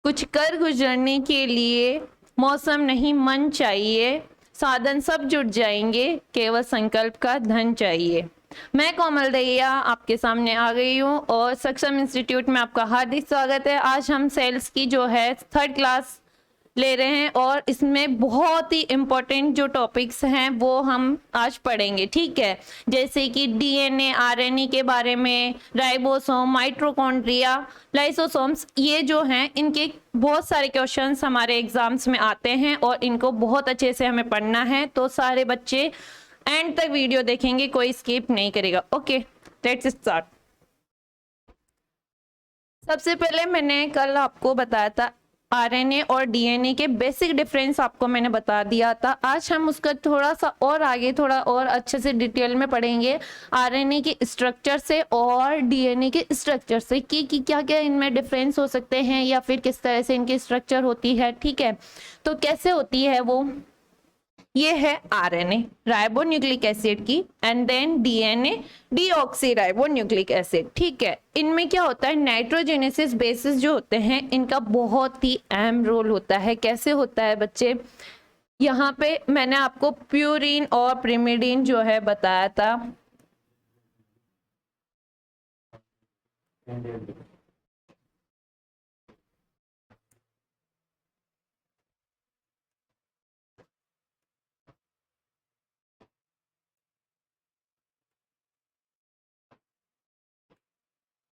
कुछ कर गुजरने के लिए मौसम नहीं मन चाहिए, साधन सब जुट जाएंगे, केवल संकल्प का धन चाहिए। मैं कोमल दहिया आपके सामने आ गई हूँ और सक्षम इंस्टीट्यूट में आपका हार्दिक स्वागत है। आज हम सेल्स की जो है 3rd क्लास ले रहे हैं और इसमें बहुत ही इम्पोर्टेंट जो टॉपिक्स हैं वो हम आज पढ़ेंगे, ठीक है। जैसे कि डीएनए, आरएनए के बारे में, राइबोसोम, माइटोकॉन्ड्रिया, लाइसोसोम्स, ये जो हैं इनके बहुत सारे क्वेश्चंस हमारे एग्जाम्स में आते हैं और इनको बहुत अच्छे से हमें पढ़ना है। तो सारे बच्चे एंड तक वीडियो देखेंगे, कोई स्किप नहीं करेगा। Okay, let's start. सबसे पहले मैंने कल आपको बताया था आरएनए और डीएनए के बेसिक डिफरेंस, आपको मैंने बता दिया था। आज हम उसका थोड़ा सा और आगे थोड़ा और अच्छे से डिटेल में पढ़ेंगे आरएनए के स्ट्रक्चर से और डीएनए के स्ट्रक्चर से कि क्या क्या इनमें डिफरेंस हो सकते हैं या फिर किस तरह से इनकी स्ट्रक्चर होती है, ठीक है। तो कैसे होती है वो, ये है आरएनए, राइबोन्यूक्लिक एसिड की, and then DNA, deoxyribonucleic acid, ठीक है। इनमें क्या होता है, नाइट्रोजेनेसिस बेसिस जो होते हैं इनका बहुत ही अहम रोल होता है। कैसे होता है बच्चे, यहाँ पे मैंने आपको प्यूरिन और प्रिमिडिन जो है बताया था।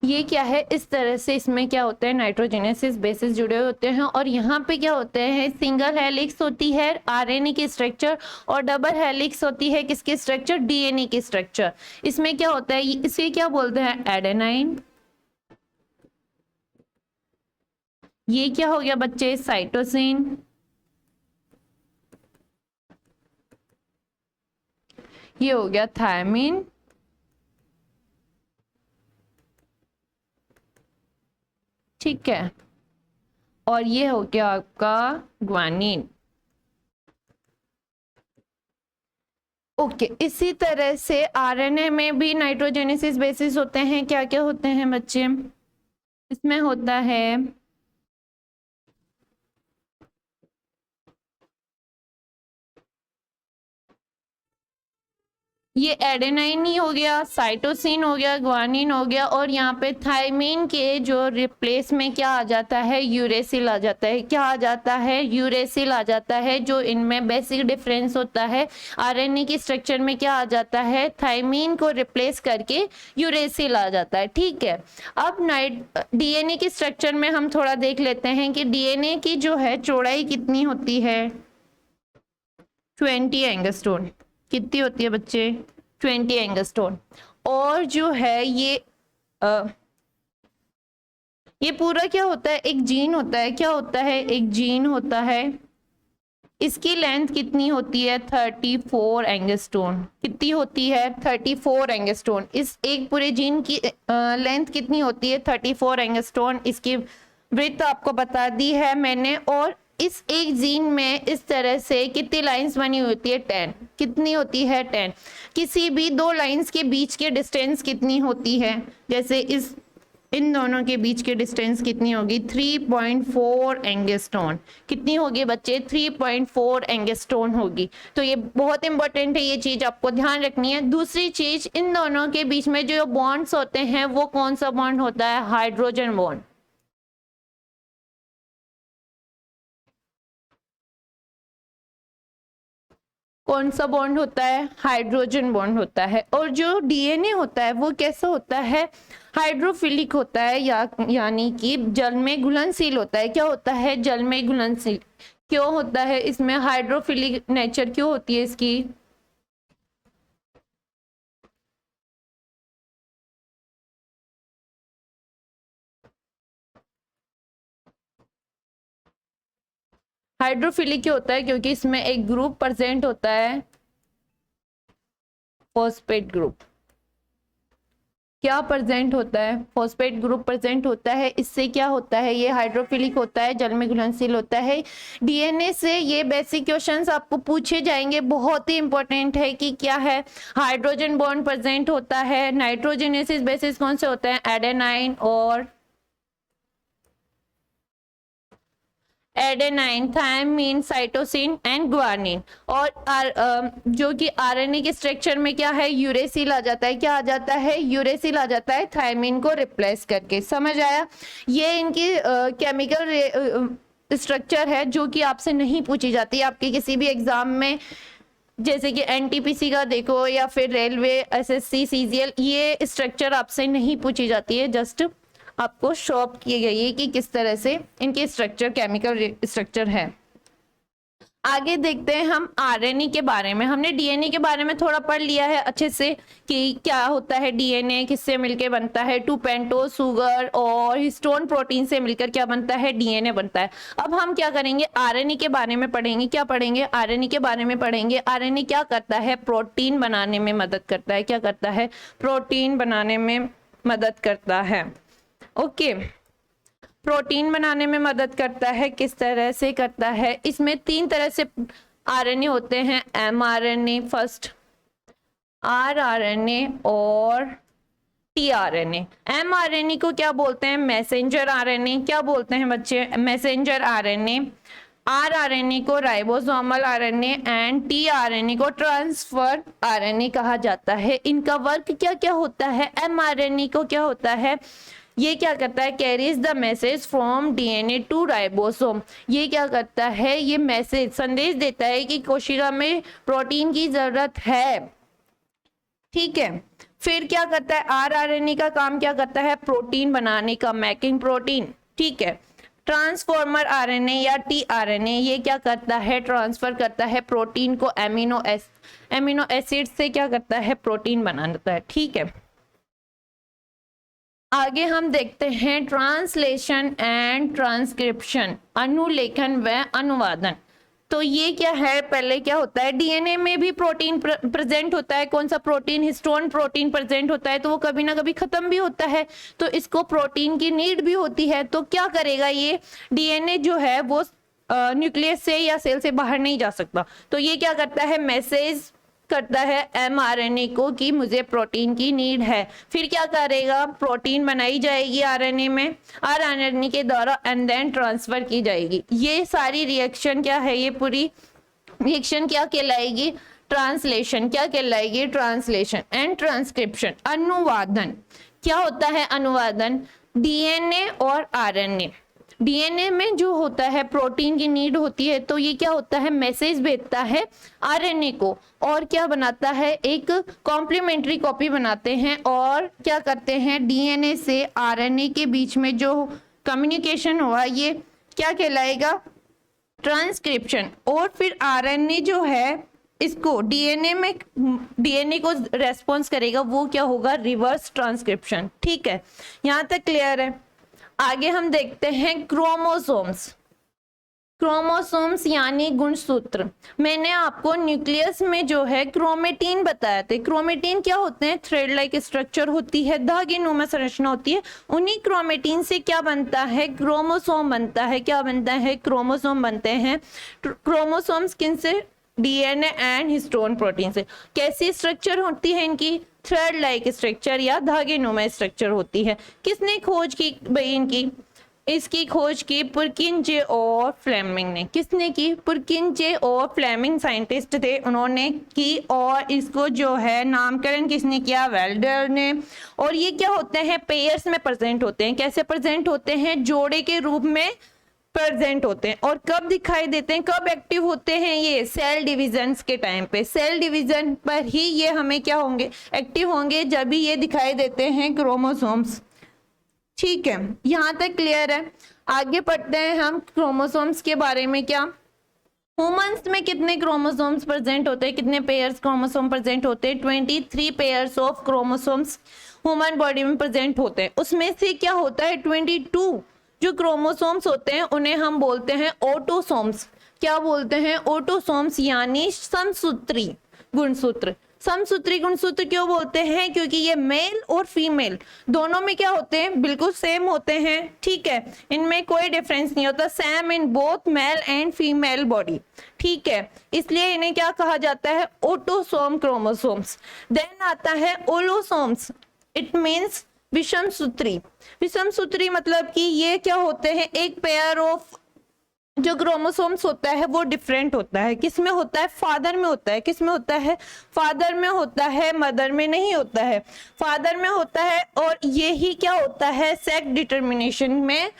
ये क्या है, इस तरह से इसमें क्या होता है, नाइट्रोजेनेसिस बेसिस जुड़े होते हैं और यहाँ पे क्या होते हैं, सिंगल हेलिक्स होती है आरएनए की स्ट्रक्चर और डबल हेलिक्स होती है किसकी स्ट्रक्चर, डीएनए की स्ट्रक्चर। इसमें क्या होता है, इसे क्या बोलते हैं, एडेनाइन। ये क्या हो गया बच्चे, साइटोसिन। ये हो गया थायमिन। ठीक है, और ये हो गया आपका ग्वानिन। ओके, इसी तरह से आरएनए में भी नाइट्रोजेनेसिस बेसिस होते हैं। क्या क्या होते हैं बच्चे, इसमें होता है ये एडेनाइन ही हो गया, साइटोसिन हो गया, ग्वानिन हो गया, और यहाँ पे थायमिन के जो रिप्लेस में क्या आ जाता है, यूरेसिल आ जाता है। क्या आ जाता है, यूरेसिल आ जाता है। जो इनमें बेसिक डिफरेंस होता है, आरएनए की स्ट्रक्चर में क्या आ जाता है, थायमिन को रिप्लेस करके यूरेसिल आ जाता है, ठीक है। अब डीएनए की स्ट्रक्चर में हम थोड़ा देख लेते हैं कि डीएनए की जो है चौड़ाई कितनी होती है, 20 एंगस्ट्रोम। कितनी होती है बच्चे, 20 एंगस्ट्रोम। और जो है ये पूरा क्या होता है, एक जीन होता है। क्या होता है, एक जीन होता है। इसकी लेंथ कितनी होती है, 34 एंगस्ट्रोम। कितनी होती है, 34 एंगस्ट्रोम। इस एक पूरे जीन की लेंथ कितनी होती है, 34 एंगस्ट्रोम। इसकी ब्रेथ आपको बता दी है मैंने। और इस एक जीन में इस तरह से कितनी लाइंस बनी होती है, 10। कितनी होती है, 10। किसी भी दो लाइंस के बीच के डिस्टेंस कितनी होती है, जैसे इन दोनों के बीच की डिस्टेंस कितनी होगी, 3.4 एंगस्ट्रोम। कितनी होगी बच्चे, 3.4 एंगस्ट्रोम होगी। तो ये बहुत इंपॉर्टेंट है, ये चीज आपको ध्यान रखनी है। दूसरी चीज, इन दोनों के बीच में जो बॉन्ड्स होते हैं वो कौन सा बॉन्ड होता है, हाइड्रोजन बॉन्ड। कौन सा बॉन्ड होता है, हाइड्रोजन बॉन्ड होता है। और जो डीएनए होता है वो कैसा होता है, हाइड्रोफिलिक होता है, यानी कि जल में घुलनशील होता है। क्या होता है, जल में घुलनशील। क्यों होता है, इसमें हाइड्रोफिलिक नेचर क्यों होती है इसकी, हाइड्रोफिलिक क्यों होता है, क्योंकि इसमें एक ग्रुप प्रेजेंट होता है, फॉस्फेट ग्रुप। क्या प्रेजेंट होता है, फॉस्फेट ग्रुप प्रेजेंट होता है। इससे क्या होता है, ये हाइड्रोफिलिक होता है, जल में घुलनशील होता है। डीएनए से ये बेसिक क्वेश्चंस आपको पूछे जाएंगे, बहुत ही इंपॉर्टेंट है कि क्या है, हाइड्रोजन बॉन्ड प्रेजेंट होता है। नाइट्रोजेनेसिस बेसिस कौन से होते हैं, एडेनाइन और adenine, thymine, cytosine and guanine. और जो कि आरएनए के स्ट्रक्चर में क्या है, यूरेसिल आ जाता है। क्या आ जाता है, यूरेसिल आ जाता है थायमीन को रिप्लेस करके। समझ आया? ये इनकी केमिकल स्ट्रक्चर है जो कि आपसे नहीं पूछी जाती आपके किसी भी एग्जाम में, जैसे कि एनटीपीसी का देखो या फिर रेलवे, एसएससी, सीजीएल, ये स्ट्रक्चर आपसे नहीं पूछी जाती है, जस्ट आपको शो अप की गई है कि किस तरह से इनके स्ट्रक्चर, केमिकल स्ट्रक्चर है। आगे देखते हैं हम आरएनए के बारे में। हमने डीएनए के बारे में थोड़ा पढ़ लिया है अच्छे से कि क्या होता है डीएनए, किससे मिलके बनता है, 2 पेंटोज शुगर और हिस्टोन प्रोटीन से मिलकर क्या बनता है, डीएनए बनता है। अब हम क्या करेंगे, आरएनए के बारे में पढ़ेंगे। क्या पढ़ेंगे, आरएनए के बारे में पढ़ेंगे। आरएनए क्या करता है, प्रोटीन बनाने में मदद करता है। क्या करता है, प्रोटीन बनाने में मदद करता है। ओके, प्रोटीन बनाने में मदद करता है। किस तरह से करता है, इसमें 3 तरह से आरएनए होते हैं। एमआरएनए फर्स्ट, आरआरएनए और टीआरएनए। एमआरएनए को क्या बोलते हैं, मैसेंजर आरएनए। क्या बोलते हैं बच्चे, मैसेंजर आरएनए। आरआरएनए को राइबोसोमल आरएनए एंड टीआरएनए को ट्रांसफर आरएनए कहा जाता है। इनका वर्क क्या क्या होता है, एमआरएनए को क्या होता है, ये क्या करता है, carries the message from DNA to ribosome. ये क्या करता है, ये मैसेज, संदेश देता है कि कोशिका में प्रोटीन की जरूरत है। ठीक है, फिर क्या करता है, आरआरएनए का काम क्या करता है, प्रोटीन बनाने का, मेकिंग प्रोटीन। ठीक है, ट्रांसफॉर्मर आरएनए या टीआरएनए ये क्या करता है, ट्रांसफर करता है प्रोटीन को एमिनो एसिड से, क्या करता है, प्रोटीन बनाता है। ठीक है, आगे हम देखते हैं ट्रांसलेशन एंड ट्रांसक्रिप्शन, अनुलेखन व अनुवादन। तो ये क्या है, पहले क्या होता है, डीएनए में भी प्रोटीन प्रेजेंट होता है। कौन सा प्रोटीन, हिस्टोन प्रोटीन प्रेजेंट होता है, तो वो कभी ना कभी खत्म भी होता है, तो इसको प्रोटीन की नीड भी होती है। तो क्या करेगा, ये डीएनए जो है वो न्यूक्लियस से या सेल से बाहर नहीं जा सकता, तो ये क्या करता है, मैसेज करता है एमआरएनए को कि मुझे प्रोटीन की नीड है। फिर क्या करेगा, प्रोटीन बनाई जाएगी आरएनए में, आरएनए के द्वारा एंड देन ट्रांसफर की जाएगी। ये सारी रिएक्शन क्या है, ये पूरी रिएक्शन क्या कहलाएगी, ट्रांसलेशन। क्या कहलाएगी, ट्रांसलेशन एंड ट्रांसक्रिप्शन, अनुवादन। क्या होता है अनुवादन, डीएनए और आरएनए, डीएनए में जो होता है प्रोटीन की नीड होती है, तो ये क्या होता है, मैसेज भेजता है आरएनए को, और क्या बनाता है, एक कॉम्प्लीमेंट्री कॉपी बनाते हैं, और क्या करते हैं, डीएनए से आरएनए के बीच में जो कम्युनिकेशन हुआ ये क्या कहलाएगा, ट्रांसक्रिप्शन। और फिर आरएनए जो है इसको डीएनए को रेस्पॉन्स करेगा, वो क्या होगा, रिवर्स ट्रांसक्रिप्शन। ठीक है, यहाँ तक क्लियर है। आगे हम देखते हैं क्रोमोसोम्स। क्रोमोसोम्स यानी गुणसूत्र। मैंने आपको न्यूक्लियस में जो है क्रोमेटिन बताया थे। क्रोमेटिन क्या होते हैं, थ्रेड लाइक स्ट्रक्चर होती है, धागेनुमा संरचना होती है। उन्हीं क्रोमेटिन से क्या बनता है, क्रोमोसोम बनता है। क्या बनता है, क्रोमोसोम बनते हैं। क्रोमोसोम्स किन से, डीएनए एंड हिस्टोन प्रोटीन से। कैसी स्ट्रक्चर होती है इनकी, थ्रेड लाइक स्ट्रक्चर या धागेनुमा स्ट्रक्चर होती है। किसने खोज की भाई इनकी, इसकी खोज की पुरकिंजे और फ्लेमिंग ने। किसने की, पुरकिंजे और फ्लेमिंग साइंटिस्ट थे, उन्होंने की। और इसको जो है नामकरण किसने किया, वेल्डर ने। और ये क्या होते हैं, पेयर्स में प्रेजेंट होते हैं। कैसे प्रेजेंट होते हैं, जोड़े के रूप में प्रेजेंट होते हैं। और कब दिखाई देते हैं, कब एक्टिव होते हैं, ये सेल डिविजन के टाइम पे। सेल डिवीजन पर ही ये हमें क्या होंगे, एक्टिव होंगे, जब भी ये दिखाई देते हैं क्रोमोसोम्स। ठीक है, यहाँ तक क्लियर है। आगे पढ़ते हैं हम क्रोमोसोम्स के बारे में। क्या ह्यूमंस में कितने क्रोमोसोम्स प्रेजेंट होते हैं, कितने पेयर्स क्रोमोसोम प्रेजेंट होते हैं, 23 pairs of chromosomes human body में प्रेजेंट होते हैं। उसमें से क्या होता है, 22 जो क्रोमोसोम्स होते हैं उन्हें हम बोलते हैं ऑटोसोम्स। क्या बोलते हैं, ऑटोसोम्स यानी समसूत्री गुणसूत्र। समसूत्री गुणसूत्र क्यों बोलते हैं, क्योंकि ये मेल और फीमेल दोनों में क्या होते हैं, बिल्कुल सेम होते हैं। ठीक है, इनमें कोई डिफरेंस नहीं होता, same in both male and female body. ठीक है, इसलिए इन्हें क्या कहा जाता है, ऑटोसोम क्रोमोसोम्स। देन आता है ओलोसोम्स, इट मींस विषम सूत्री। विषम सूत्री मतलब कि ये क्या होते हैं, एक पेयर ऑफ जो क्रोमोसोम्स होता है वो डिफरेंट होता है। किस में होता है? फादर में होता है। किस में होता है? फादर में होता है, मदर में नहीं होता है। फादर में होता है और ये ही क्या होता है, सेक्स डिटर्मिनेशन में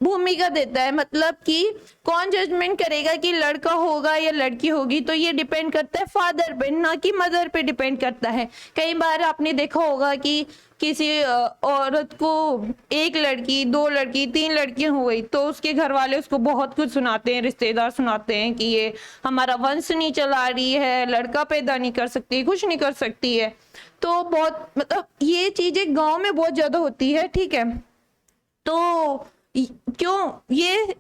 भूमिका देता है। मतलब कि कौन जजमेंट करेगा कि लड़का होगा या लड़की होगी, तो ये डिपेंड करता है फादर पे, ना कि मदर पे डिपेंड करता है। कई बार आपने देखा होगा कि किसी औरत को एक लड़की, दो लड़की, तीन लड़कियां हो गई तो उसके घर वाले उसको बहुत कुछ सुनाते हैं, रिश्तेदार सुनाते हैं कि ये हमारा वंश नहीं चला रही है, लड़का पैदा नहीं कर सकती, कुछ नहीं कर सकती है। तो बहुत मतलब ये चीजें गांव में बहुत ज्यादा होती है, ठीक है। तो क्यों ये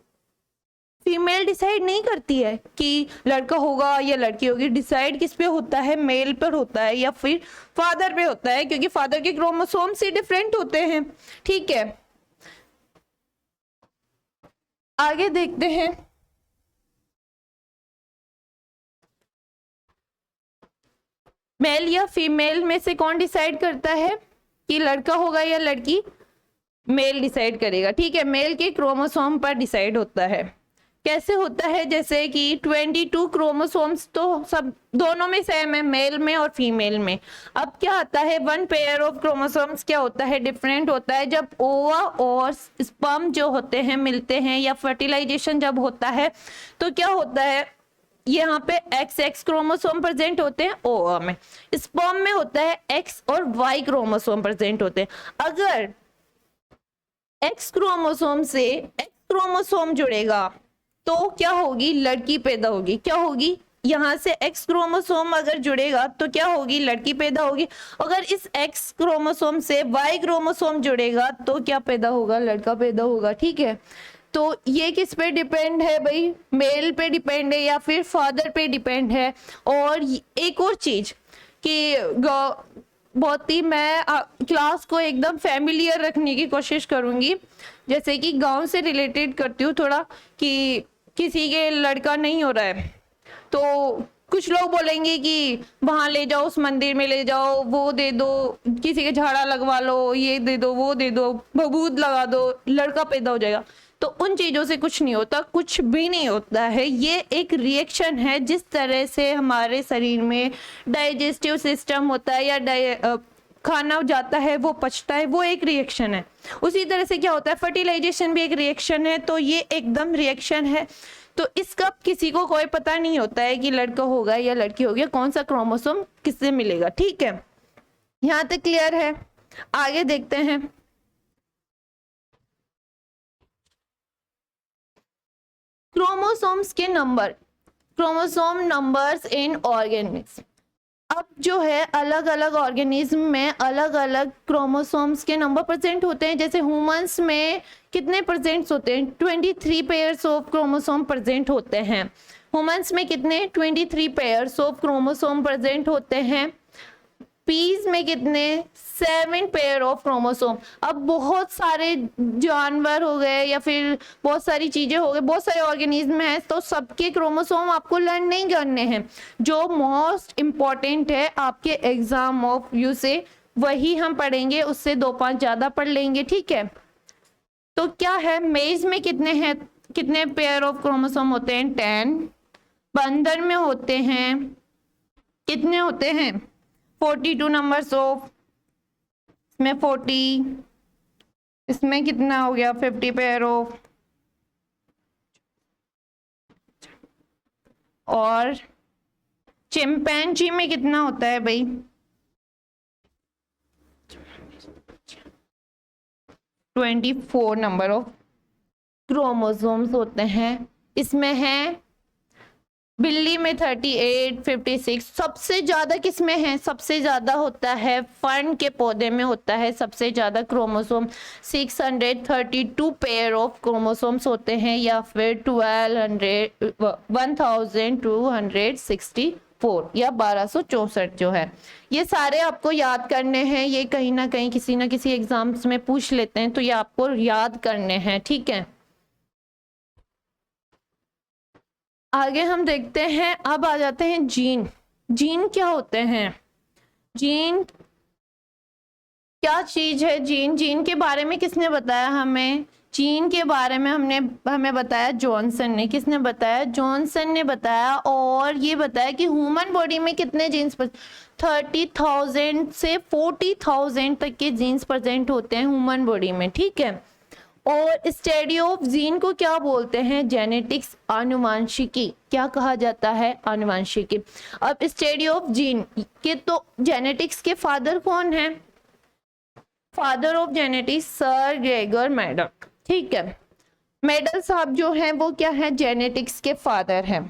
फीमेल डिसाइड नहीं करती है कि लड़का होगा या लड़की होगी? डिसाइड किस पे होता है? मेल पर होता है या फिर फादर पे होता है, क्योंकि फादर के क्रोमोसोम से डिफरेंट होते हैं, ठीक है। आगे देखते हैं। मेल या फीमेल में से कौन डिसाइड करता है कि लड़का होगा या लड़की? मेल डिसाइड करेगा, ठीक है। मेल के क्रोमोसोम पर डिसाइड होता है। कैसे होता है? जैसे कि 22 क्रोमोसोम्स तो सब दोनों में सेम है, मेल में और फीमेल में। अब क्या आता है, वन पेयर ऑफ क्रोमोसोम्स क्या होता है, डिफरेंट होता है। जब ओवा और स्पर्म जो होते हैं मिलते हैं या फर्टिलाइजेशन जब होता है तो क्या होता है, यहाँ पे XX क्रोमोसोम प्रेजेंट होते हैं ओवा में, स्पर्म में होता है X और Y क्रोमोसोम प्रेजेंट होते हैं। अगर X क्रोमोसोम से X क्रोमोसोम जुड़ेगा तो क्या होगी, लड़की पैदा होगी। क्या होगी, यहाँ से X क्रोमोसोम अगर जुड़ेगा तो क्या होगी, लड़की पैदा होगी। अगर इस X क्रोमोसोम से Y क्रोमोसोम जुड़ेगा तो क्या पैदा होगा, लड़का पैदा होगा, ठीक है। तो ये किस पे डिपेंड है भाई, मेल पे डिपेंड है या फिर फादर पे डिपेंड है। और एक और चीज कि बहुत ही मैं क्लास को एकदम फैमिलियर रखने की कोशिश करूंगी, जैसे कि गांव से रिलेटेड करती हूँ थोड़ा, कि किसी के लड़का नहीं हो रहा है तो कुछ लोग बोलेंगे कि वहां ले जाओ, उस मंदिर में ले जाओ, वो दे दो, किसी के झाड़ा लगवा लो, ये दे दो, वो दे दो, बबूत लगा दो, लड़का पैदा हो जाएगा। तो उन चीजों से कुछ नहीं होता, कुछ भी नहीं होता है। ये एक रिएक्शन है, जिस तरह से हमारे शरीर में डाइजेस्टिव सिस्टम होता है या खाना जाता है, वो पचता है, वो एक रिएक्शन है। उसी तरह से क्या होता है, फर्टिलाइजेशन भी एक रिएक्शन है। तो ये एकदम रिएक्शन है। तो इसका किसी को कोई पता नहीं होता है कि लड़का होगा या लड़की होगी, कौन सा क्रोमोसोम किससे मिलेगा, ठीक है। यहाँ तक क्लियर है? आगे देखते हैं। क्रोमोसोम्स के number, chromosome numbers in organism. अब जो है अलग अलग ऑर्गेनिज्म में अलग अलग क्रोमोसोम्स के नंबर प्रेजेंट होते हैं। जैसे ह्यूमंस में कितने प्रेजेंट होते हैं, 23 पेयर्स ऑफ क्रोमोसोम प्रेजेंट होते हैं। ह्यूमंस में कितने, 23 पेयर्स ऑफ क्रोमोसोम प्रेजेंट होते हैं। पीज में कितने, 7 पेयर ऑफ क्रोमोसोम। अब बहुत सारे जानवर हो गए या फिर बहुत सारी चीजें हो गई, बहुत सारे ऑर्गेनिज्म हैं, तो सबके क्रोमोसोम आपको लर्न नहीं करने हैं। जो मोस्ट इम्पॉर्टेंट है आपके एग्जाम ऑफ व्यू से वही हम पढ़ेंगे, उससे 2-5 ज्यादा पढ़ लेंगे, ठीक है। तो क्या है, मेज में कितने हैं, कितने पेयर ऑफ क्रोमोसोम होते हैं, 10। बंदर में होते हैं, कितने होते हैं, 42 नंबर्स ऑफ, इसमें 40, इसमें कितना हो गया, 50 पेयर ऑफ। और चिंपैंजी में कितना होता है भाई, 24 नंबर ऑफ क्रोमोसोम्स होते हैं। इसमें है बिल्ली में 38, 56। सबसे ज्यादा किसमें है, सबसे ज्यादा होता है फर्न के पौधे में होता है सबसे ज्यादा क्रोमोसोम, 632 पेयर ऑफ क्रोमोसोम्स होते हैं, या फिर 1264 या 1264 जो है। ये सारे आपको याद करने हैं, ये कहीं ना कहीं किसी ना किसी एग्जाम्स में पूछ लेते हैं, तो ये आपको याद करने हैं, ठीक है। आगे हम देखते हैं, अब आ जाते हैं जीन। जीन क्या होते हैं, जीन क्या चीज है, जीन, जीन के बारे में किसने बताया हमें, जीन के बारे में हमें बताया जॉनसन ने। किसने बताया? जॉनसन ने बताया। और ये बताया कि ह्यूमन बॉडी में कितने जीन्स 30,000 से 40,000 तक के जीन्स प्रेजेंट होते हैं ह्यूमन बॉडी में, ठीक है। और स्टडी ऑफ जीन को क्या बोलते हैं? जेनेटिक्स, आनुवांशिकी। क्या कहा जाता है? आनुवांशिकी। अब स्टडी ऑफ जीन के तो जेनेटिक्स के फादर कौन है? Father of genetics sir Gregor medal, ठीक है। मेडल साहब जो हैं वो क्या है? जेनेटिक्स के फादर हैं।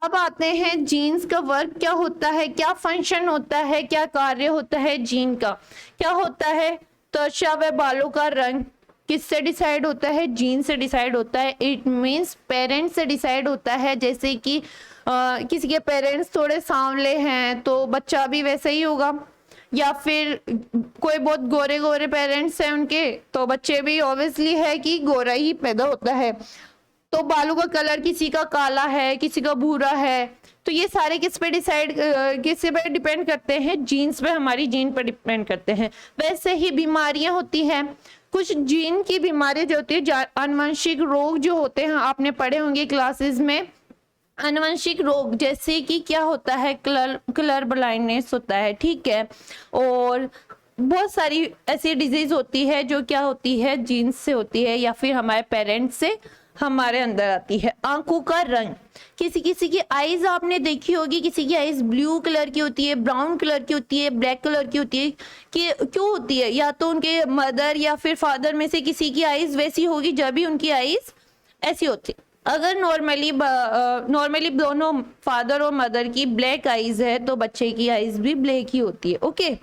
अब आते हैं जीन्स का वर्क क्या होता है, क्या फंक्शन होता है, क्या कार्य होता है जीन का। क्या होता है? त्वचा व बालों का रंग किससे डिसाइड होता है? जीन से डिसाइड होता है। इट मीन्स पेरेंट्स से डिसाइड होता है। जैसे कि किसी के पेरेंट्स थोड़े सांवले हैं तो बच्चा भी वैसे ही होगा, या फिर कोई बहुत गोरे गोरे पेरेंट्स हैं उनके तो बच्चे भी ऑब्वियसली है कि गोरा ही पैदा होता है। तो बालों का कलर किसी का काला है, किसी का भूरा है, तो ये सारे किस पे डिपेंड करते हैं? जीन्स पे, हमारी जीन पर डिपेंड करते हैं। वैसे ही बीमारियां होती हैं, कुछ जीन की बीमारियां जो होती है, आनुवंशिक रोग जो होते हैं, आपने पढ़े होंगे क्लासेस में। आनुवंशिक रोग जैसे कि क्या होता है? कलर ब्लाइंडनेस होता है, ठीक है। और बहुत सारी ऐसी डिजीज होती है जो क्या होती है? जीन्स से होती है या फिर हमारे पेरेंट्स से हमारे अंदर आती है। आंखों का रंग, किसी किसी की आईज आपने देखी होगी, किसी की आईज ब्लू कलर की होती है, ब्राउन कलर की होती है, ब्लैक कलर की होती है। कि क्यों होती है? या तो उनके मदर या फिर फादर में से किसी की आईज वैसी होगी जब भी उनकी आईज ऐसी होती। अगर नॉर्मली दोनों फादर और मदर की ब्लैक आईज है तो बच्चे की आईज भी ब्लैक ही होती है, ओके।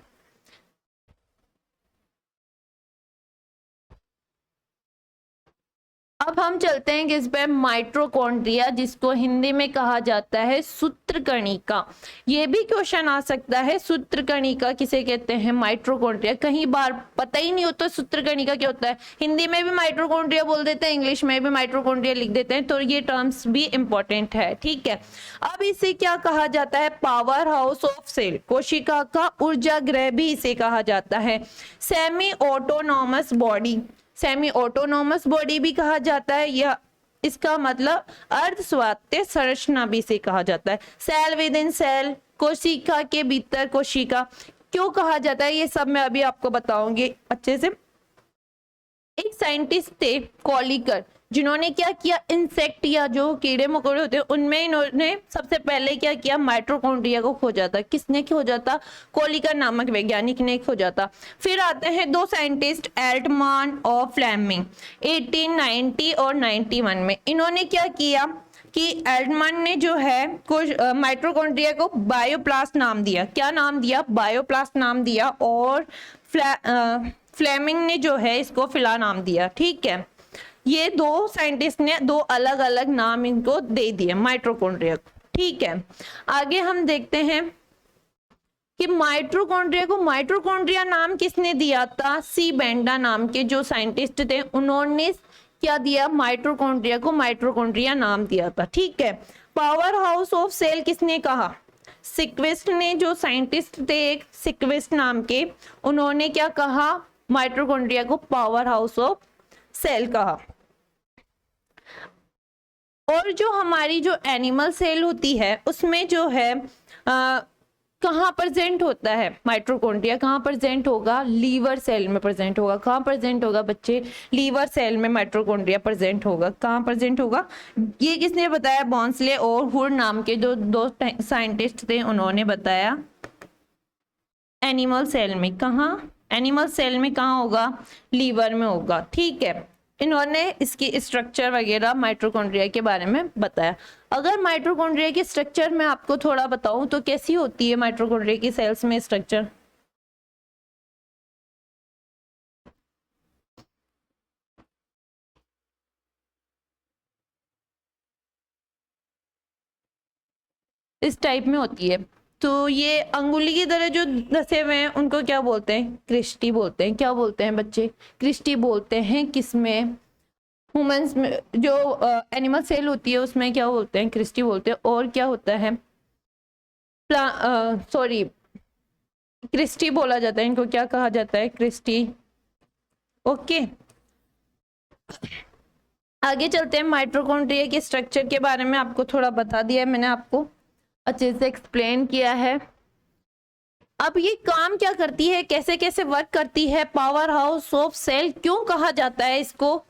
अब हम चलते हैं किस पे? माइटोकॉन्ड्रिया, जिसको हिंदी में कहा जाता है सूत्रकणिका। ये भी क्वेश्चन आ सकता है, सूत्रकणिका किसे कहते हैं? माइटोकॉन्ड्रिया। कहीं बार पता ही नहीं होता सूत्रकणिका क्या होता है। हिंदी में भी माइटोकॉन्ड्रिया बोल देते हैं, इंग्लिश में भी माइटोकॉन्ड्रिया लिख देते हैं, तो ये टर्म्स भी इंपॉर्टेंट है, ठीक है। अब इसे क्या कहा जाता है? पावर हाउस ऑफ सेल, कोशिका का ऊर्जा गृह भी इसे कहा जाता है। Semi autonomous body, semi autonomous body भी कहा जाता है, या इसका मतलब अर्ध स्वायत्त संरचना भी इसे कहा जाता है। सेल विद इन सेल, कोशिका के भीतर कोशिका। क्यों कहा जाता है ये सब मैं अभी आपको बताऊंगी अच्छे से। एक साइंटिस्ट थे कॉलिकर, जिन्होंने क्या किया? इंसेक्ट या जो कीड़े मकोड़े होते हैं उनमें इन्होंने सबसे पहले क्या किया? माइटोकॉन्ड्रिया को खोजा था। किसने खोजा था? कॉलिकर नामक वैज्ञानिक ने खोजा था। फिर आते हैं दो साइंटिस्ट, एल्टमान और फ्लेमिंग, 1890 और 91 में। इन्होंने क्या किया कि एल्टमान ने जो है कुछ माइटोकॉन्ड्रिया को बायोप्लास्ट नाम दिया। क्या नाम दिया? बायोप्लास्ट नाम दिया। और फ्लेमिंग ने जो है इसको फिला नाम दिया, ठीक है। ये दो साइंटिस्ट ने दो अलग अलग नाम इनको दे दिए माइटोकॉन्ड्रिया को, ठीक है। आगे हम देखते हैं कि माइटोकॉन्ड्रिया को माइटोकॉन्ड्रिया नाम किसने दिया था? सी बेंडा नाम के जो साइंटिस्ट थे उन्होंने क्या दिया? माइटोकॉन्ड्रिया को माइटोकॉन्ड्रिया नाम दिया था, ठीक है। पावर हाउस ऑफ सेल किसने कहा? सिक्वेस्ट ने, जो साइंटिस्ट थे एक सिक्वेस्ट नाम के, उन्होंने क्या कहा? माइटोकॉन्ड्रिया को पावर हाउस ऑफ सेल कहा। और जो हमारी जो एनिमल सेल होती है उसमें जो है कहाँ प्रेजेंट होता है माइटोकॉन्ड्रिया? कहाँ प्रेजेंट होगा? लीवर सेल में प्रेजेंट होगा। कहाँ प्रेजेंट होगा बच्चे? लीवर सेल में माइटोकॉन्ड्रिया प्रेजेंट होगा। कहाँ प्रेजेंट होगा? ये किसने बताया? बॉन्सले और हुर नाम के जो दो साइंटिस्ट थे उन्होंने बताया। एनिमल सेल में कहाँ? एनिमल सेल में कहाँ होगा? लीवर में होगा, ठीक है। इन्होंने इसकी स्ट्रक्चर वगैरह माइटोकॉन्ड्रिया के बारे में बताया। अगर माइटोकॉन्ड्रिया की स्ट्रक्चर मैं आपको थोड़ा बताऊं तो कैसी होती है माइटोकॉन्ड्रिया की सेल्स में स्ट्रक्चर? इस टाइप में होती है। तो ये अंगुली की तरह जो धसे हुए हैं उनको क्या बोलते हैं? क्रिस्टी बोलते हैं। क्या बोलते हैं बच्चे? क्रिस्टी बोलते हैं। किसमें? ह्यूमंस में जो एनिमल सेल होती है उसमें क्या बोलते हैं? क्रिस्टी बोलते हैं। और क्या होता है? सॉरी, क्रिस्टी बोला जाता है इनको। क्या कहा जाता है? Cristae, okay. आगे चलते हैं। माइटोकॉन्ड्रिया के स्ट्रक्चर के बारे में आपको थोड़ा बता दिया है मैंने, आपको अच्छे से एक्सप्लेन किया है। अब ये काम क्या करती है, कैसे कैसे वर्क करती है, पावर हाउस ऑफ सेल क्यों कहा जाता है इसको,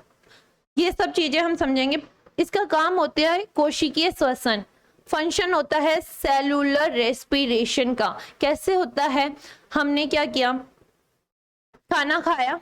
ये सब चीजें हम समझेंगे। इसका काम होता है कोशिकीय श्वसन, फंक्शन होता है सेलुलर रेस्पिरेशन का। कैसे होता है, हमने क्या किया, खाना खाया,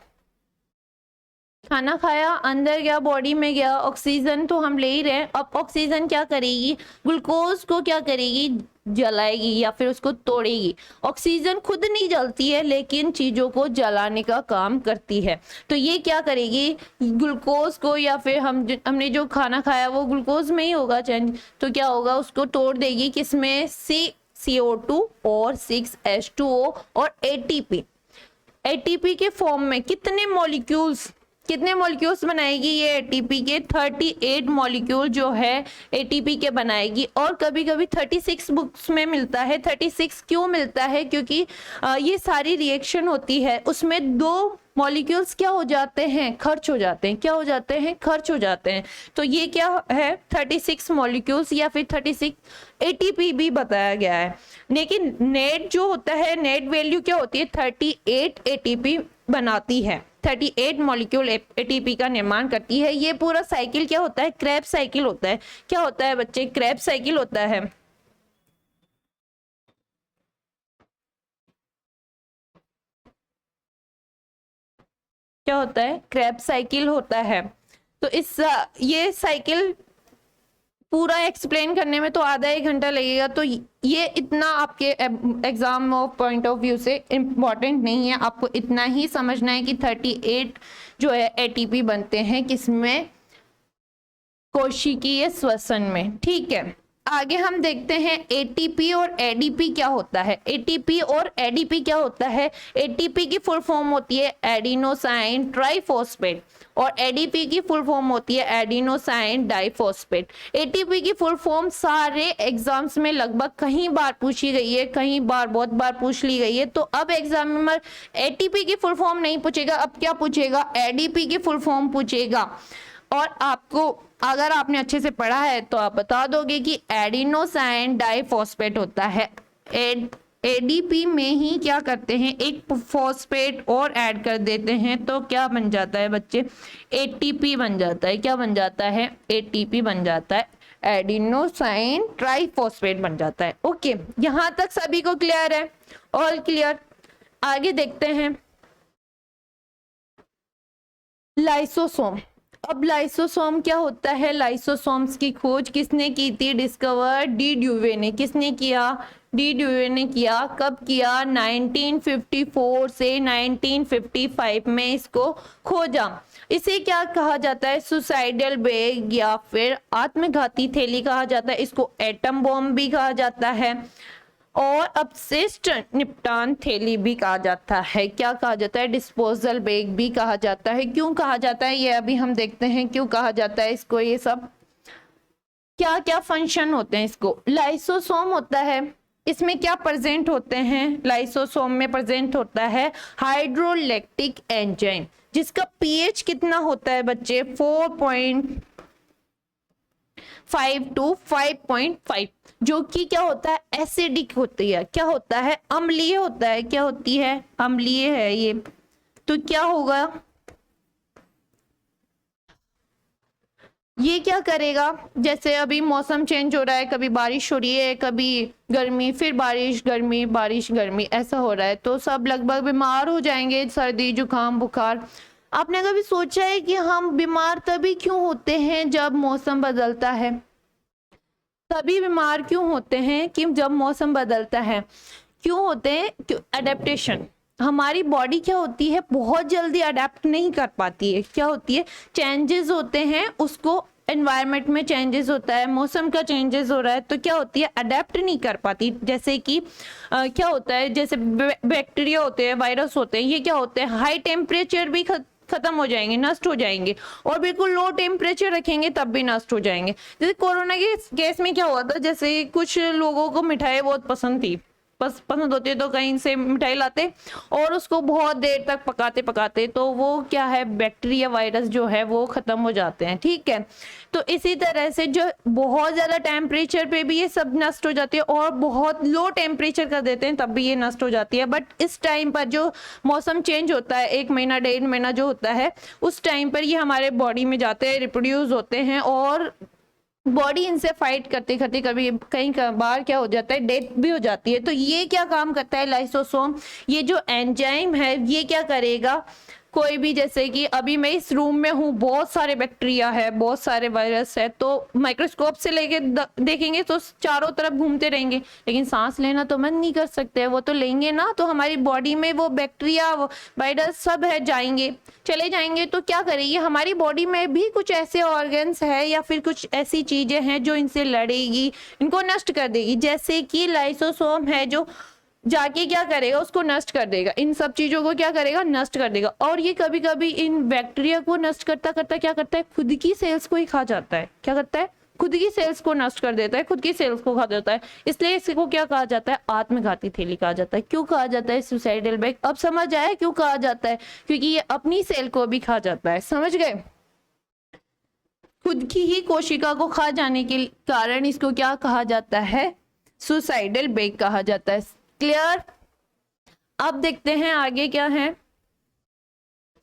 खाना खाया, अंदर गया, बॉडी में गया, ऑक्सीजन तो हम ले ही रहे हैं। अब ऑक्सीजन क्या करेगी, ग्लूकोज को क्या करेगी, जलाएगी या फिर उसको तोड़ेगी। ऑक्सीजन खुद नहीं जलती है लेकिन चीजों को जलाने का काम करती है। तो ये क्या करेगी, ग्लूकोज को, या फिर हमने जो खाना खाया वो ग्लूकोज में ही होगा चेंज, तो क्या होगा, उसको तोड़ देगी किसमें, CO2 और 6H2O और ATP। ATP के फॉर्म में कितने मॉलिक्यूल्स बनाएगी ये एटीपी के, 38 मॉलिक्यूल जो है एटीपी के बनाएगी। और कभी कभी 36 बुक्स में मिलता है। 36 क्यों मिलता है, क्योंकि ये सारी रिएक्शन होती है, उसमें 2 मॉलिक्यूल्स क्या हो जाते हैं, खर्च हो जाते हैं। क्या हो जाते हैं, खर्च हो जाते हैं। तो ये क्या है, 36 मॉलिक्यूल्स या फिर 36 एटीपी भी बताया गया है। लेकिन नेट जो होता है, नेट वैल्यू क्या होती है, 38 एटीपी बनाती है, 38 मॉलिक्यूल एटीपी का निर्माण करती है। ये पूरा साइकिल क्या होता है, क्रेब्स साइकिल होता है। क्या होता है बच्चे, क्रेब्स साइकिल होता है। क्या होता है, क्रेब्स साइकिल होता है। तो ये साइकिल पूरा एक्सप्लेन करने में तो आधा 1 घंटा लगेगा, तो ये इतना आपके exam of point of view से इम्पॉर्टेंट नहीं है। आपको इतना ही समझना है कि 38 जो है एटीपी बनते हैं किसमें, कोशिकीय श्वसन में। ठीक है, आगे हम देखते हैं एटीपी और एडीपी क्या होता है। एटीपी और एडीपी क्या होता है, एटीपी की फुल फॉर्म होती है एडिनोसाइन ट्राइफॉस्फेट और एडीपी की फुल फॉर्म होती है एडिनोसाइन डाइफॉस्फेट। एटीपी की फुल फॉर्म सारे एग्जाम्स में लगभग कहीं बार पूछी गई है, कहीं बार बहुत बार पूछ ली गई है। तो अब एग्जामिनर एटीपी की फुल फॉर्म नहीं पूछेगा, अब क्या पूछेगा, एडीपी की फुल फॉर्म पूछेगा। और आपको अगर आपने अच्छे से पढ़ा है तो आप बता दोगे कि एडिनोसाइन डाइफॉस्फेट होता है। एडीपी में ही क्या करते हैं, एक फॉस्फेट और ऐड कर देते हैं, तो क्या बन जाता है बच्चे, एटीपी बन जाता है। क्या बन जाता है, एटीपी बन जाता है, एडिनोसाइन ट्राइफॉस्फेट बन जाता है। ओके, यहां तक सभी को क्लियर है, ऑल क्लियर। आगे देखते हैं लाइसोसोम। अब लाइसोसोम क्या होता है, लाइसोसोम्स की खोज किसने की थी, डिस्कवर डी ड्यूवे ने। किसने किया, डी ड्यूवे ने किया। कब किया, 1954 से 1955 में इसको खोजा। इसे क्या कहा जाता है, सुसाइडल बैग या फिर आत्मघाती थैली कहा जाता है। इसको एटम बॉम्ब भी कहा जाता है और अपशिष्ट निपटान थैली भी कहा जाता है। क्या कहा जाता है, डिस्पोजल बैग भी कहा जाता है। क्यों कहा जाता है, ये अभी हम देखते हैं क्यों कहा जाता है इसको। ये सब क्या क्या फंक्शन होते हैं इसको। लाइसोसोम होता है, इसमें क्या प्रेजेंट होते हैं, लाइसोसोम में प्रेजेंट होता है हाइड्रोलैक्टिक एंजाइम, जिसका पीएच कितना होता है बच्चे, 4.5 to 5.5, जो कि क्या होता है, एसिडिक होती है। क्या होता है, अम्लीय होता है। क्या होती है, अम्लीय है ये। तो क्या होगा, ये क्या करेगा, जैसे अभी मौसम चेंज हो रहा है, कभी बारिश हो रही है, कभी गर्मी, फिर बारिश गर्मी, बारिश गर्मी, ऐसा हो रहा है, तो सब लगभग बीमार हो जाएंगे, सर्दी जुकाम बुखार। आपने कभी सोचा है कि हम बीमार तभी क्यों होते हैं जब मौसम बदलता है, तभी बीमार क्यों होते हैं कि जब मौसम बदलता है, क्यों होते हैं, अडेप्टेशन। हमारी बॉडी क्या होती है, बहुत जल्दी अडेप्ट नहीं कर पाती है। क्या होती है, चेंजेस होते हैं, उसको एनवायरनमेंट में चेंजेस होता है, मौसम का चेंजेस हो रहा है, तो क्या होती है, अडेप्ट नहीं कर पाती। जैसे कि क्या होता है, जैसे बैक्टीरिया होते हैं, वायरस होते हैं, ये क्या होते हैं, हाई टेम्परेचर भी खत्म हो जाएंगे, नष्ट हो जाएंगे, और बिल्कुल लो टेम्परेचर रखेंगे तब भी नष्ट हो जाएंगे। जैसे कोरोना के केस में क्या हुआ था, जैसे कुछ लोगों को मिठाई बहुत पसंद थी, पसंद होती है तो कहीं से मिठाई लाते और उसको बहुत देर तक पकाते पकाते तो वो क्या है, बैक्टीरिया वायरस जो है वो खत्म हो जाते हैं। ठीक है, तो इसी तरह से जो बहुत ज्यादा टेम्परेचर पे भी ये सब नष्ट हो जाती है और बहुत लो टेम्परेचर कर देते हैं तब भी ये नष्ट हो जाती है। बट इस टाइम पर जो मौसम चेंज होता है, 1 महीना 1.5 महीना जो होता है, उस टाइम पर ये हमारे बॉडी में जाते हैं, रिप्रोड्यूस होते हैं और बॉडी इनसे फाइट करते करते कभी कहीं बार क्या हो जाता है, डेथ भी हो जाती है। तो ये क्या काम करता है, लाइसोसोम, ये जो एंजाइम है ये क्या करेगा, कोई भी, जैसे कि अभी मैं इस रूम में हूँ, बहुत सारे बैक्टीरिया है, बहुत सारे वायरस है, तो माइक्रोस्कोप से लेके देखेंगे तो चारों तरफ घूमते रहेंगे, लेकिन सांस लेना तो मन नहीं कर सकते, वो तो लेंगे ना, तो हमारी बॉडी में वो बैक्टीरिया वायरस सब है जाएंगे, चले जाएंगे, तो क्या करेगी, हमारी बॉडी में भी कुछ ऐसे ऑर्गन्स है या फिर कुछ ऐसी चीजें हैं जो इनसे लड़ेगी, इनको नष्ट कर देगी। जैसे कि लाइसोसोम है जो जाके क्या करेगा, उसको नष्ट कर देगा, इन सब चीजों को क्या करेगा, नष्ट कर देगा। और ये कभी कभी इन बैक्टीरिया को नष्ट करता करता क्या करता है, खुद की सेल्स को ही खा जाता है। क्या करता है, खुद की सेल्स को नष्ट कर देता है, खुद की सेल्स को खा जाता है। इसलिए इसको क्या कहा जाता है, आत्मघाती थैली कहा जाता है। क्यों कहा जाता है सुसाइडल बैग, अब समझ आया क्यों कहा जाता है, क्योंकि ये अपनी सेल को भी खा जाता है। समझ गए, खुद की ही कोशिका को खा जाने के कारण इसको क्या कहा जाता है, सुसाइडल बैग कहा जाता है। क्लियर। अब देखते हैं आगे क्या है,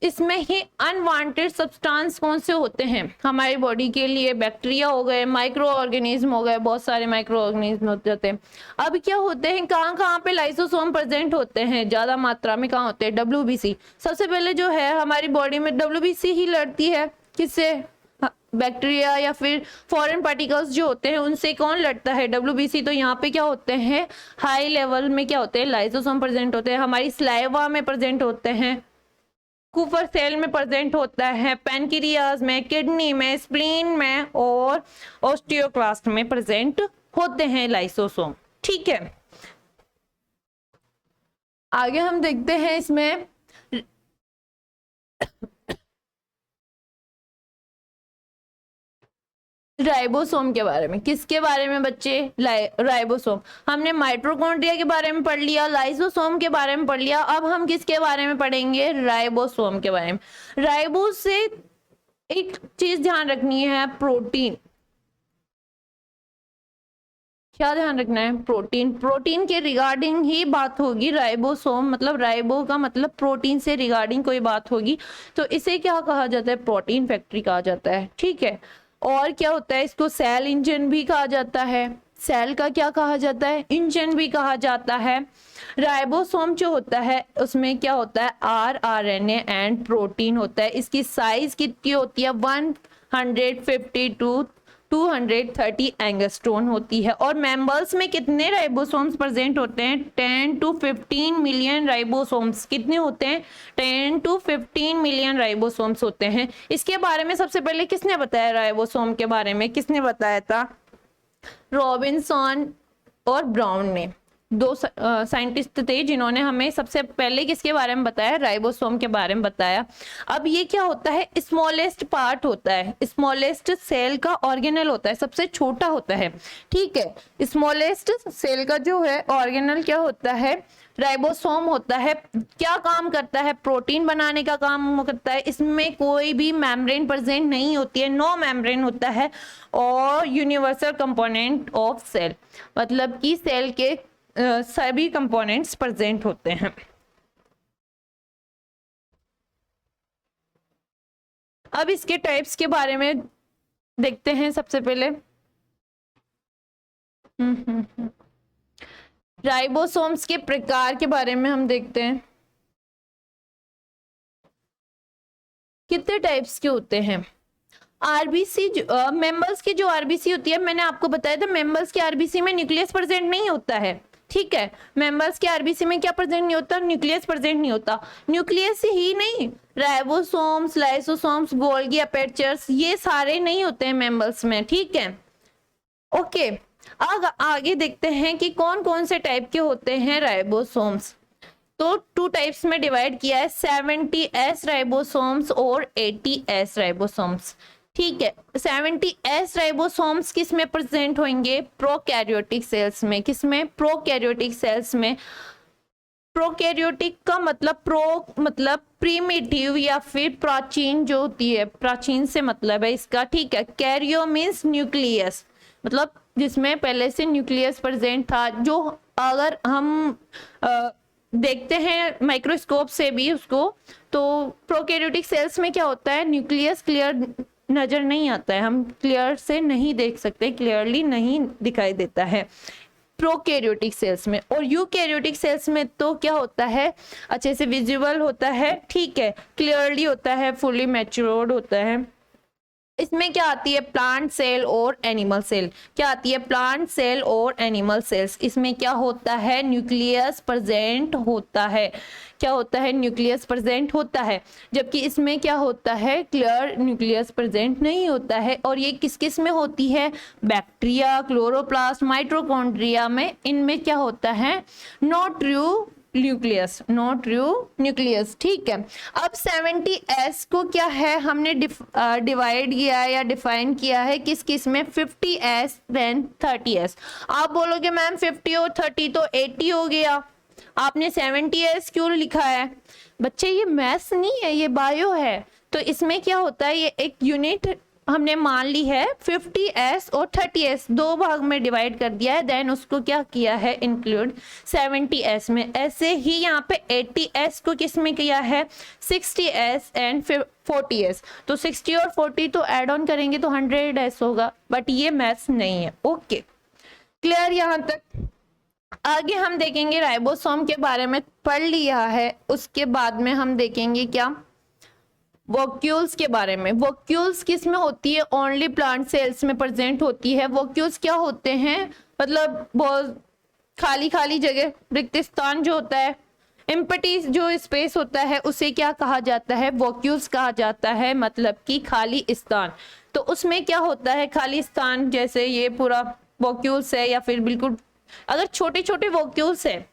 इसमें ही अनवांटेड सब्सटेंस कौन से होते हैं हमारी बॉडी के लिए, बैक्टीरिया हो गए, माइक्रो ऑर्गेनिज्म हो गए, बहुत सारे माइक्रो ऑर्गेनिज्म हो जाते हैं। अब क्या होते हैं, कहाँ कहाँ पे लाइसोसोम प्रेजेंट होते हैं, ज्यादा मात्रा में कहाँ होते हैं, WBC। सबसे पहले जो है हमारी बॉडी में WBC ही लड़ती है, किससे, बैक्टीरिया या फिर फॉरेन पार्टिकल्स जो होते हैं उनसे कौन लड़ता है, WBC। तो यहाँ पे क्या होते हैं, हाई लेवल में क्या होते हैं, लाइसोसोम प्रेजेंट होते हैं, हमारी स्लाइवा में प्रेजेंट होते हैं, कूपर सेल में प्रेजेंट होता है, पैनक्रियाज में, किडनी में, स्प्लीन में और ऑस्टियोक्लास्ट में प्रेजेंट होते हैं लाइसोसोम। ठीक है, आगे हम देखते हैं इसमें राइबोसोम के बारे में। किसके बारे में बच्चे, राइबोसोम। हमने माइटोकॉन्ड्रिया के बारे में पढ़ लिया, लाइसोसोम के बारे में पढ़ लिया, अब हम किसके बारे में पढ़ेंगे, राइबोसोम के बारे में। राइबो से एक चीज ध्यान रखनी है, प्रोटीन। क्या ध्यान रखना है, प्रोटीन। प्रोटीन के रिगार्डिंग ही बात होगी, राइबोसोम मतलब राइबो का मतलब प्रोटीन से रिगार्डिंग कोई बात होगी, तो इसे क्या कहा जाता है, प्रोटीन फैक्ट्री कहा जाता है। ठीक है, और क्या होता है, इसको सेल इंजन भी कहा जाता है, सेल का क्या कहा जाता है, इंजन भी कहा जाता है। राइबोसोम जो होता है उसमें क्या होता है, RNA एंड प्रोटीन होता है। इसकी साइज कितनी होती है, 150 to 230 एंगस्ट्रोन होती है। और मेंबर्स में कितने राइबोसोम्स प्रेजेंट होते हैं, 10 to 15 मिलियन राइबोसोम्स। कितने होते हैं, 10 to 15 मिलियन राइबोसोम्स होते हैं। इसके बारे में सबसे पहले किसने बताया, राइबोसोम के बारे में किसने बताया था, रॉबिन्सन और ब्राउन ने, दो साइंटिस्ट थे जिन्होंने हमें सबसे पहले किसके बारे में बताया, राइबोसोम के बारे में बताया। अब ये क्या होता है, स्मॉलेस्ट पार्ट होता है, स्मॉलेस्ट सेल का ऑर्गेनल होता है, सबसे छोटा होता है। ठीक है, स्मॉलेस्ट सेल का जो है ऑर्गेनल क्या होता है, राइबोसोम होता है। क्या काम करता है, प्रोटीन बनाने का काम करता है। इसमें कोई भी मेम्ब्रेन प्रेजेंट नहीं होती है, नो मेम्ब्रेन होता है, और यूनिवर्सल कंपोनेंट ऑफ सेल मतलब कि सेल के सभी कंपोनेंट्स प्रेजेंट होते हैं। अब इसके टाइप्स के बारे में देखते हैं सबसे पहले। राइबोसोम्स के प्रकार के बारे में हम देखते हैं, कितने टाइप्स के होते हैं। आरबीसी मेंबर्स की जो आरबीसी होती है, मैंने आपको बताया था मेंबर्स की आरबीसी में न्यूक्लियस प्रेजेंट नहीं होता है। ठीक है, मेंबर्स के आरबीसी में क्या प्रेजेंट नहीं होता, न्यूक्लियस प्रेजेंट नहीं होता। न्यूक्लियस ही नहीं, राइबोसोम्स, लाइसोसोम्स, गोल्गी अपर्चर्स, ये सारे नहीं होते हैं मेंबर्स में। ठीक है, ओके। आगे देखते हैं कि कौन कौन से टाइप के होते हैं राइबोसोम्स। तो 2 टाइप्स में डिवाइड किया है, 70S राइबोसोम्स और 80S राइबोसोम्स। ठीक है। 70S राइबोसोम्स किस में प्रेजेंट होंगे? प्रोकैरियोटिक सेल्स में। किस में? प्रोकैरियोटिक सेल्स में। प्रोकैरियोटिक का मतलब प्रो मतलब प्रीमिटिव या फिर प्राचीन जो होती है, प्राचीन से मतलब है इसका, ठीक है। कैरियो मीन्स न्यूक्लियस, मतलब जिसमें पहले से न्यूक्लियस प्रेजेंट था, जो अगर हम देखते हैं माइक्रोस्कोप से भी उसको, तो प्रोकैरियोटिक सेल्स में क्या होता है, न्यूक्लियस क्लियर नजर नहीं आता है, हम क्लियर से नहीं देख सकते, क्लियरली नहीं दिखाई देता है प्रोकैरियोटिक सेल्स में। और यूकैरियोटिक सेल्स में तो क्या होता है, अच्छे से विजिबल होता है, ठीक है, क्लियरली होता है, फुली मैच्योर्ड होता है। इसमें क्या आती है? प्लांट सेल और एनिमल सेल। क्या आती है? प्लांट सेल और एनिमल सेल्स। इसमें क्या होता है? न्यूक्लियस प्रेजेंट होता है। क्या होता है? न्यूक्लियस प्रेजेंट होता है। जबकि इसमें क्या होता है? क्लियर न्यूक्लियस प्रेजेंट नहीं होता है। और ये किस किस में होती है? बैक्टीरिया, क्लोरोप्लास्ट, माइटोकॉन्ड्रिया में। इनमें क्या होता है? No true nucleus, not true nucleus, ठीक है। अब 70S को क्या है, हमने डिवाइड किया है या डिफाइन किया है किस किस में? 50S then 30S। आप बोलोगे मैम 50 और 30 तो 80 हो गया, आपने 70S क्यों लिखा है? बच्चे ये मैथ्स नहीं है, ये बायो है। तो इसमें क्या होता है, ये एक यूनिट हमने मान ली है 50S और 30S, दो भाग में डिवाइड कर दिया है, देन उसको क्या किया है? इंक्लूड 70S में। ऐसे ही यहाँ पे 80S को किस में किया है? 60S and 40S। तो 60 और 40 तो ऐड ऑन करेंगे तो 100S होगा, बट ये मैथ्स नहीं है। ओके, क्लियर यहाँ तक? आगे हम देखेंगे राइबोसोम के बारे में पढ़ लिया है, उसके बाद में हम देखेंगे क्या? वोक्यूल्स के बारे में। वोक्यूल्स किस में होती है? ओनली प्लांट सेल्स में प्रेजेंट होती है। वोक्यूल्स क्या होते हैं? मतलब बहुत खाली खाली जगह, रिक्त स्थान जो होता है, एम्प्टी जो स्पेस होता है, उसे क्या कहा जाता है? वोक्यूल्स कहा जाता है, मतलब कि खाली स्थान। तो उसमें क्या होता है? खाली स्थान, जैसे ये पूरा वोक्यूल्स है, या फिर बिल्कुल अगर छोटे छोटे वोक्यूल्स है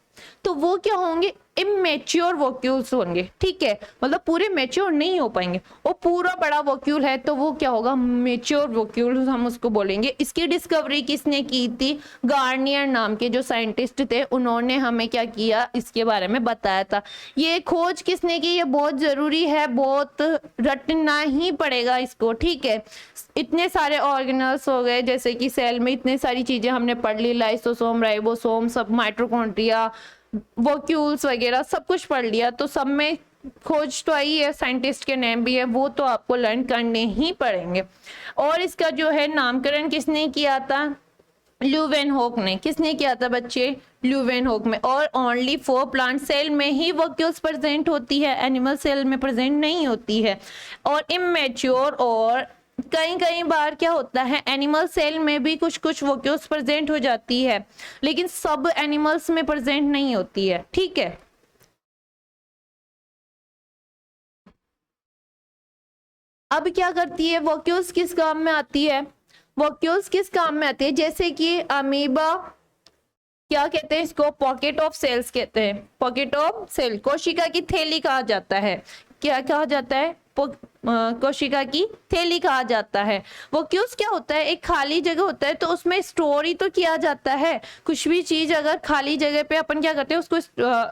तो वो क्या होंगे? इमेच्योर वोक्यूल्स होंगे, ठीक है, मतलब पूरे मैच्योर नहीं हो पाएंगे। और पूरा बड़ा वोक्यूल है तो वो क्या होगा? मैच्योर वोक्यूल हम उसको बोलेंगे। इसकी डिस्कवरी किसने की थी? गार्नियर नाम के जो साइंटिस्ट थे, उन्होंने हमें क्या किया? इसके बारे में बताया था। ये खोज किसने की? ये बहुत जरूरी है, बहुत रटना ही पड़ेगा इसको, ठीक है। इतने सारे ऑर्गेनल्स हो गए, जैसे कि सेल में इतने सारी चीजें हमने पढ़ ली, लाइसोसोम, राइबोसोम, सब माइटोकॉन्ड्रिया, वोक्यूल्स वगैरह सब कुछ पढ़ लिया। तो सब में खोज तो आई है, साइंटिस्ट के नेम भी है, वो तो आपको लर्न करने ही पड़ेंगे। और इसका जो है नामकरण किसने किया था? ल्यूवेनहोक ने। किसने किया था बच्चे? ल्यूवेनहोक में। और ओनली 4 प्लांट सेल में ही वोक्यूल्स प्रेजेंट होती है, एनिमल सेल में प्रेजेंट नहीं होती है। और इमेच्योर और कई कई बार क्या होता है, एनिमल सेल में भी कुछ कुछ वोक्यूल्स प्रेजेंट हो जाती है, लेकिन सब एनिमल्स में प्रेजेंट नहीं होती है, ठीक है। अब क्या करती है वोक्यूल्स? किस काम में आती है? वोक्यूल्स किस काम में आती है? जैसे कि अमीबा, क्या कहते हैं इसको? पॉकेट ऑफ सेल्स कहते हैं। पॉकेट ऑफ सेल, कोशिका की थैली कहा जाता है। क्या कहा जाता है? कोशिका की थैली कहा जाता है। वोक्यूल्स क्या होता है? एक खाली जगह होता है, तो उसमें स्टोर ही तो किया जाता है। कुछ भी चीज अगर खाली जगह पे अपन क्या करते हैं, उसको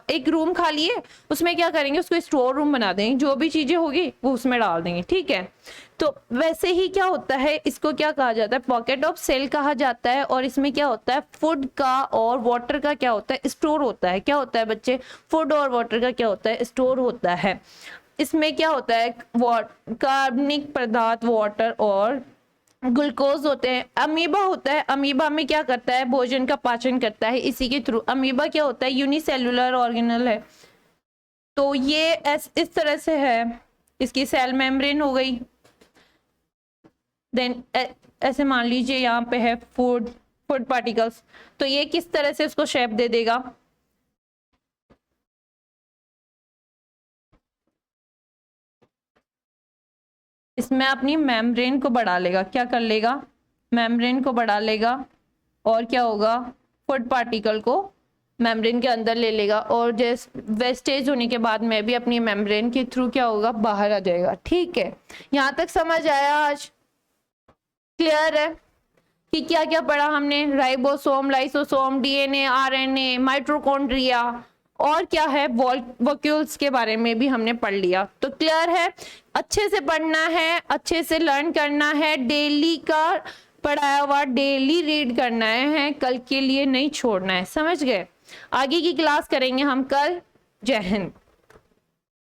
एक रूम खाली है, उसमें क्या करेंगे? उसको स्टोर रूम बना देंगे, जो भी चीजें होगी वो उसमें डाल देंगे, ठीक है। तो वैसे ही क्या होता है, इसको क्या कहा जाता है? पॉकेट ऑफ सेल कहा जाता है। और इसमें क्या होता है? फूड का और वाटर का क्या होता है? स्टोर होता है। क्या होता है बच्चे? फूड और वाटर का क्या होता है? स्टोर होता है। इसमें क्या होता है? कार्बनिक पदार्थ, वाटर और ग्लूकोज होते हैं। अमीबा होता है, अमीबा में क्या करता है? भोजन का पाचन करता है इसी के थ्रू। अमीबा क्या होता है? यूनिसेलुलर ऑर्गेनल है। तो ये इस तरह से है, इसकी सेल मेम्ब्रेन हो गई। देन ऐसे मान लीजिए यहाँ पे है फूड पार्टिकल्स, तो ये किस तरह से उसको शेप दे देगा? इसमें अपनी मेम्ब्रेन को बढ़ा लेगा। क्या कर लेगा? मेम्ब्रेन को बढ़ा लेगा। और क्या होगा? फूड पार्टिकल को मेम्ब्रेन के अंदर ले लेगा, और जैसे वेस्टेज होने के बाद में भी अपनी मेम्ब्रेन के थ्रू क्या होगा? बाहर आ जाएगा, ठीक है। यहाँ तक समझ आया आज? क्लियर है कि क्या क्या पढ़ा हमने? Ribosome, lysosome, DNA, RNA, mitochondria और क्या है, वॉल्क्यूल्स के बारे में भी हमने पढ़ लिया। तो क्लियर है, अच्छे से पढ़ना है, अच्छे से लर्न करना है, डेली का पढ़ाया हुआ डेली रीड करना है, कल के लिए नहीं छोड़ना है, समझ गए? आगे की क्लास करेंगे हम कल। जय हिंद।